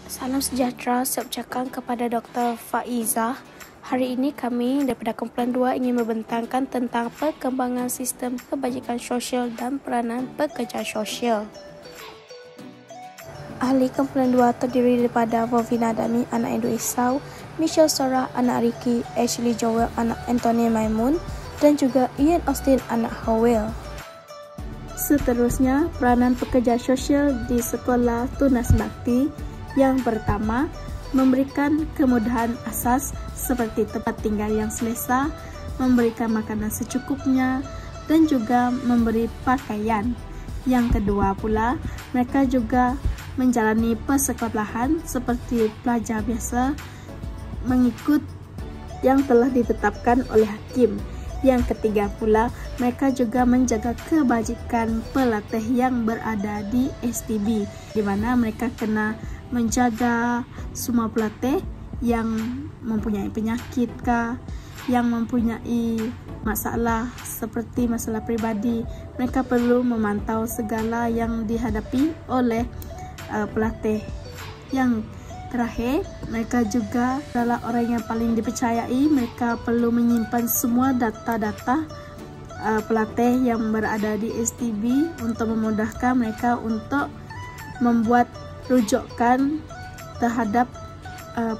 Salam sejahtera saya ucapkan kepada Dr. Faizah. Hari ini kami daripada kumpulan 2 ingin membentangkan tentang perkembangan sistem kebajikan sosial dan peranan pekerja sosial. Ahli kumpulan 2 terdiri daripada Wovina Dami, anak Edu Isau, Michelle Sorah, anak Ricky, Ashley Joel, anak Anthony Maimun, dan juga Ian Austin, anak Howell. Seterusnya, peranan pekerja sosial di sekolah tunas bakti. Yang pertama, memberikan kemudahan asas seperti tempat tinggal yang selesa, memberikan makanan secukupnya, dan juga memberi pakaian. Yang kedua pula, mereka juga menjalani persekolahan seperti pelajar biasa mengikut yang telah ditetapkan oleh hakim. Yang ketiga pula, mereka juga menjaga kebajikan pelatih yang berada di STB, di mana mereka kena menjaga semua pelatih yang mempunyai penyakit kah, yang mempunyai masalah seperti masalah pribadi. Mereka perlu memantau segala yang dihadapi oleh pelatih. Yang terakhir, mereka juga adalah orang yang paling dipercayai. Mereka perlu menyimpan semua data-data pelatih yang berada di STB untuk memudahkan mereka untuk membuat rujukan terhadap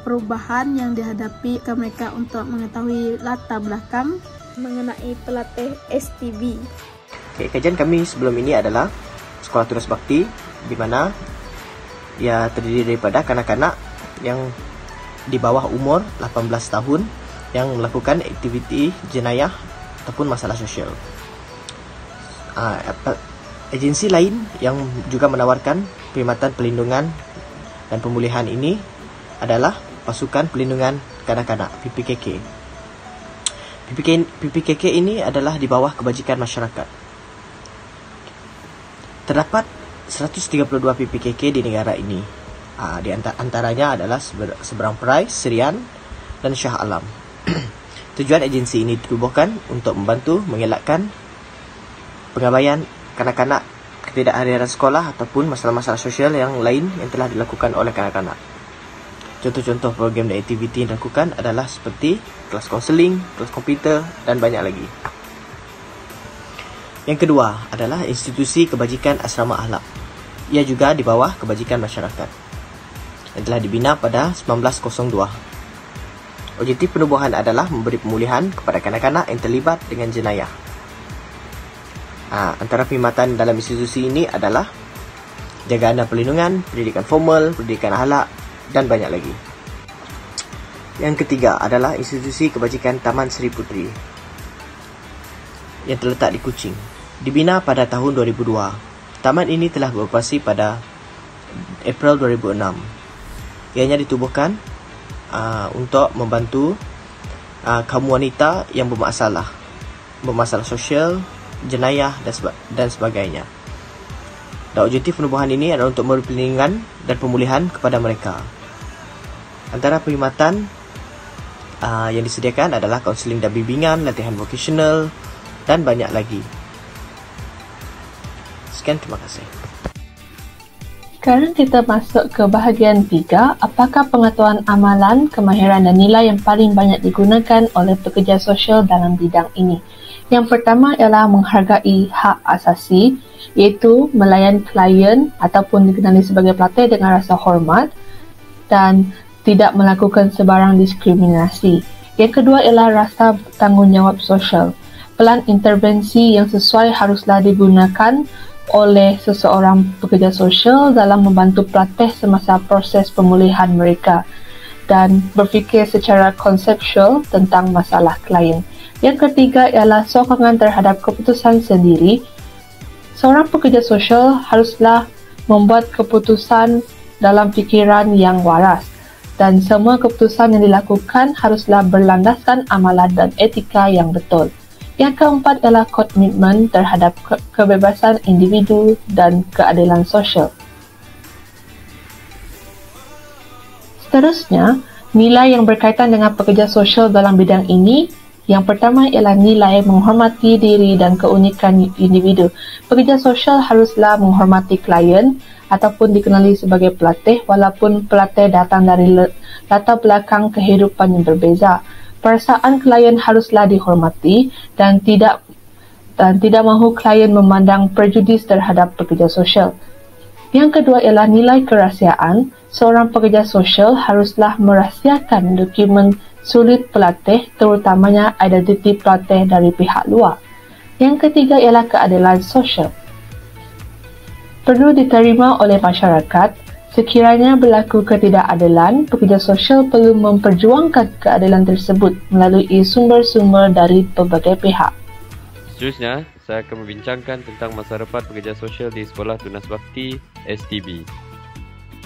perubahan yang dihadapi ke mereka untuk mengetahui latar belakang mengenai pelatih STB. Okay, kajian kami sebelum ini adalah sekolah tunas bakti, di mana ia terdiri daripada kanak-kanak yang di bawah umur 18 tahun yang melakukan aktiviti jenayah ataupun masalah sosial. Agensi lain yang juga menawarkan perkhidmatan pelindungan dan pemulihan ini adalah Pasukan Pelindungan Kanak-kanak (PPKK). PPKK ini adalah di bawah kebajikan masyarakat. Terdapat 132 PPKK di negara ini. Di antaranya adalah Seberang Perai, Serian, dan Shah Alam. Tujuan agensi ini ditubuhkan untuk membantu mengelakkan pengabaian kanak-kanak, ketidakhadiran sekolah ataupun masalah-masalah sosial yang lain yang telah dilakukan oleh kanak-kanak. Contoh-contoh program dan aktiviti yang dilakukan adalah seperti kelas konseling, kelas komputer, dan banyak lagi. Yang kedua adalah Institusi Kebajikan Asrama Akhlak. Ia juga di bawah kebajikan masyarakat yang telah dibina pada 1902. Objektif penubuhan adalah memberi pemulihan kepada kanak-kanak yang terlibat dengan jenayah. Antara perkhidmatan dalam institusi ini adalah jagaan dan perlindungan, pendidikan formal, pendidikan akhlak, dan banyak lagi. Yang ketiga adalah Institusi Kebajikan Taman Seri Puteri yang terletak di Kuching. Dibina pada tahun 2002. Taman ini telah beroperasi pada April 2006. Ianya ditubuhkan untuk membantu kaum wanita yang bermasalah sosial, jenayah dan sebagainya. Dan objektif penubuhan ini adalah untuk memberi perlindungan dan pemulihan kepada mereka. Antara perkhidmatan yang disediakan adalah kaunseling dan bimbingan, latihan vocational, dan banyak lagi. Sekian, terima kasih. Sekarang kita masuk ke bahagian 3. Apakah pengetahuan amalan, kemahiran dan nilai yang paling banyak digunakan oleh pekerja sosial dalam bidang ini? Yang pertama ialah menghargai hak asasi, iaitu melayan klien ataupun dikenali sebagai pelatih dengan rasa hormat dan tidak melakukan sebarang diskriminasi. Yang kedua ialah rasa tanggungjawab sosial. Pelan intervensi yang sesuai haruslah digunakan oleh seseorang pekerja sosial dalam membantu pelatih semasa proses pemulihan mereka dan berfikir secara konseptual tentang masalah klien. Yang ketiga ialah sokongan terhadap keputusan sendiri. Seorang pekerja sosial haruslah membuat keputusan dalam fikiran yang waras dan semua keputusan yang dilakukan haruslah berlandaskan amalan dan etika yang betul. Yang keempat ialah komitmen terhadap kebebasan individu dan keadilan sosial. Seterusnya, nilai yang berkaitan dengan pekerja sosial dalam bidang ini Yang pertama ialah nilai menghormati diri dan keunikan individu. Pekerja sosial haruslah menghormati klien ataupun dikenali sebagai pelatih walaupun pelatih datang dari latar belakang kehidupan yang berbeza. Perasaan klien haruslah dihormati dan tidak mahu klien memandang prejudis terhadap pekerja sosial. Yang kedua ialah nilai kerahsiaan. Seorang pekerja sosial haruslah merahsiakan dokumen sulit pelatih, terutamanya identiti pelatih dari pihak luar. Yang ketiga ialah keadilan sosial. Perlu diterima oleh masyarakat. Sekiranya berlaku ketidakadilan, pekerja sosial perlu memperjuangkan keadilan tersebut melalui sumber-sumber dari pelbagai pihak. Seterusnya, saya akan membincangkan tentang masa depan pekerja sosial di Sekolah Tunas Bakti STB.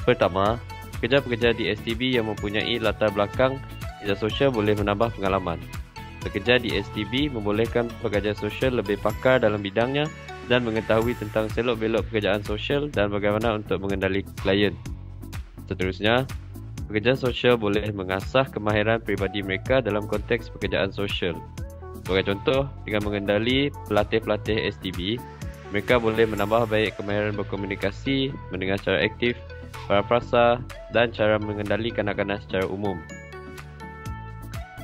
Pertama, pekerja-pekerja di STB yang mempunyai latar belakang pekerja sosial boleh menambah pengalaman. Bekerja di STB membolehkan pekerja sosial lebih pakar dalam bidangnya dan mengetahui tentang selok-belok pekerjaan sosial dan bagaimana untuk mengendali klien. Seterusnya, pekerja sosial boleh mengasah kemahiran peribadi mereka dalam konteks pekerjaan sosial. Sebagai contoh, dengan mengendali pelatih-pelatih STB, mereka boleh menambah baik kemahiran berkomunikasi, mendengar secara aktif, parafrasa dan cara mengendali kanak-kanak secara umum.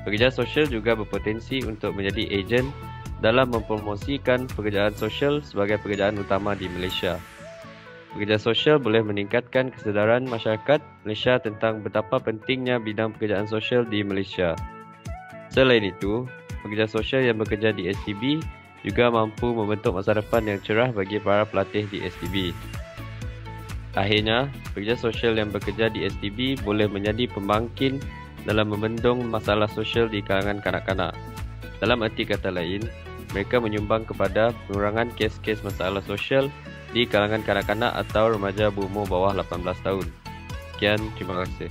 Pekerja sosial juga berpotensi untuk menjadi ejen dalam mempromosikan pekerjaan sosial sebagai pekerjaan utama di Malaysia. Pekerja sosial boleh meningkatkan kesedaran masyarakat Malaysia tentang betapa pentingnya bidang pekerjaan sosial di Malaysia. Selain itu, pekerja sosial yang bekerja di STB juga mampu membentuk masa depan yang cerah bagi para pelatih di STB. Akhirnya, pekerja sosial yang bekerja di STB boleh menjadi pembangkit dalam membendung masalah sosial di kalangan kanak-kanak. Dalam arti kata lain, mereka menyumbang kepada pengurangan kes-kes masalah sosial di kalangan kanak-kanak atau remaja berumur bawah 18 tahun. Sekian, terima kasih.